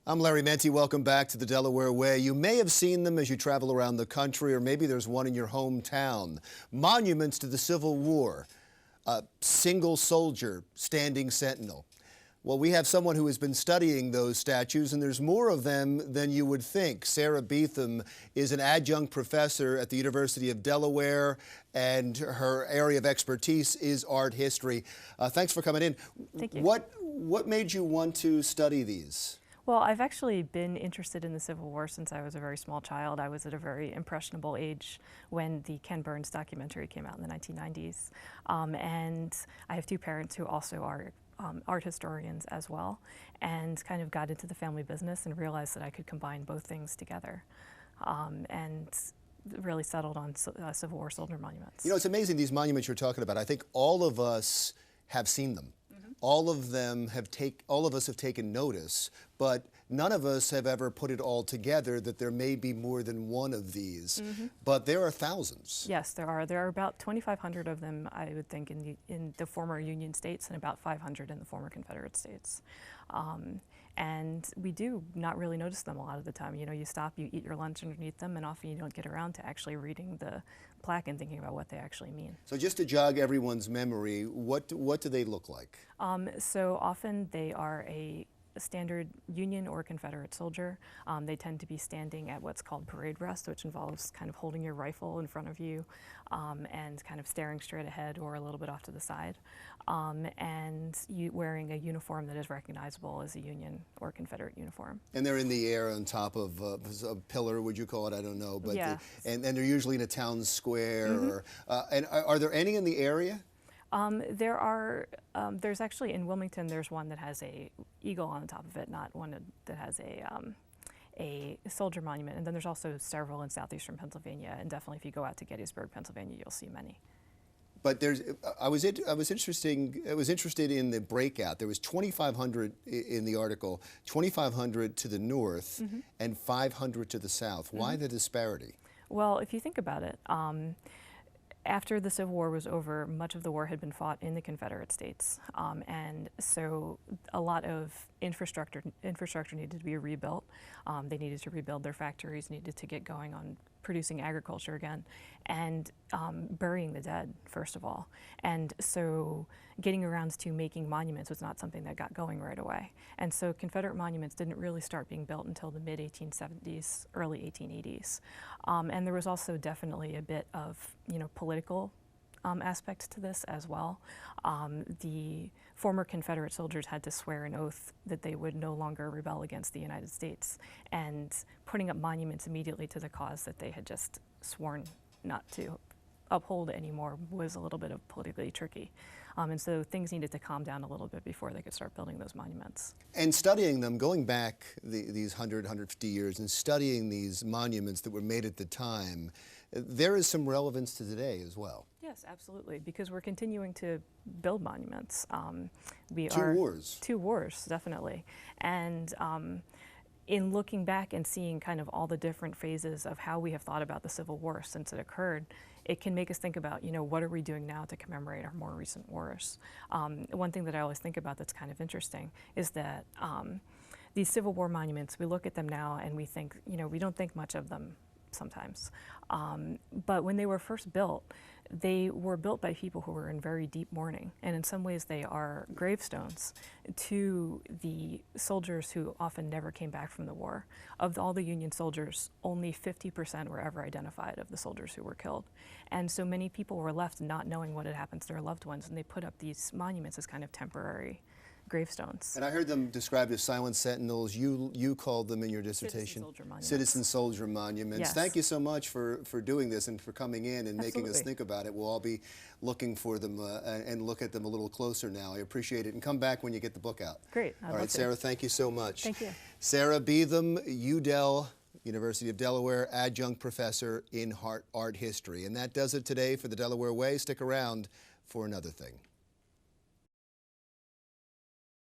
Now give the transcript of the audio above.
I'm Larry Menti. Welcome back to the Delaware Way. You may have seen them as you travel around the country, or maybe there's one in your hometown. Monuments to the Civil War. A single soldier standing sentinel. Well, we have someone who has been studying those statues, and there's more of them than you would think. Sarah Beetham is an adjunct professor at the University of Delaware, and her area of expertise is art history. Thanks for coming in. Thank you. What made you want to study these? Well, I've actually been interested in the Civil War since I was a very small child. I was at a very impressionable age when the Ken Burns documentary came out in the 1990s. And I have two parents who also are art historians as well, and kind of got into the family business and realized that I could combine both things together. And really settled on Civil War soldier monuments. You know, it's amazing, these monuments you're talking about. I think all of us have seen them. All of us have taken notice, but none of us have ever put it all together that there may be more than one of these. But there are thousands. Yes, there are. There are about 2,500 of them, I would think, in the former Union states, and about 500 in the former Confederate states. And we do not really notice them a lot of the time. You know, you stop, you eat your lunch underneath them, and often you don't get around to actually reading the plaque and thinking about what they actually mean. So just to jog everyone's memory, what do they look like? So often they are a standard Union or Confederate soldier. They tend to be standing at what's called parade rest, which involves kind of holding your rifle in front of you and kind of staring straight ahead or a little bit off to the side. And you wearing a uniform that is recognizable as a Union or Confederate uniform. And they're in the air on top of a pillar, would you call it? I don't know. But yeah. And they're usually in a town square. Or, and are there any in the area? There's actually in Wilmington, there's one that has a eagle on the top of it, not one that has a soldier monument. And then there's also several in southeastern Pennsylvania, and definitely if you go out to Gettysburg, Pennsylvania, you'll see many. But I was interested in the breakout. There was 2,500 in the article, 2,500 to the north and 500 to the south. Why the disparity? Well, if you think about it, after the Civil War was over, much of the war had been fought in the Confederate States, and so a lot of infrastructure needed to be rebuilt. They needed to rebuild their factories, needed to get going on producing agriculture again, and burying the dead, first of all. And so getting around to making monuments was not something that got going right away. And so Confederate monuments didn't really start being built until the mid-1870s, early 1880s. And there was also definitely a bit of, political aspects to this as well. The former Confederate soldiers had to swear an oath that they would no longer rebel against the United States, and putting up monuments immediately to the cause that they had just sworn not to uphold anymore was a little bit of politically tricky. And so things needed to calm down a little bit before they could start building those monuments. And studying them, going back these 150 years and studying these monuments that were made at the time, there is some relevance to today as well. Yes, absolutely, because we're continuing to build monuments. Two wars, definitely. And in looking back and seeing kind of all the different phases of how we have thought about the Civil War since it occurred, it can make us think about, what are we doing now to commemorate our more recent wars? One thing that I always think about that's kind of interesting is that these Civil War monuments, we look at them now and we think, we don't think much of them sometimes. But when they were first built, they were built by people who were in very deep mourning, and in some ways they are gravestones to the soldiers who often never came back from the war. Of all the Union soldiers, only 50% were ever identified of the soldiers who were killed. And so many people were left not knowing what had happened to their loved ones, and they put up these monuments as kind of temporary gravestones. And I heard them described as silent sentinels. You called them in your dissertation citizen soldier monuments. Yes. Thank you so much for doing this and for coming in and making us think about it. We'll all be looking for them and look at them a little closer now. I appreciate it. And come back when you get the book out. Great. All right, Sarah, thank you so much. Thank you. Sarah Beetham, UDel, University of Delaware, adjunct professor in art history. And that does it today for the Delaware Way. Stick around for another thing.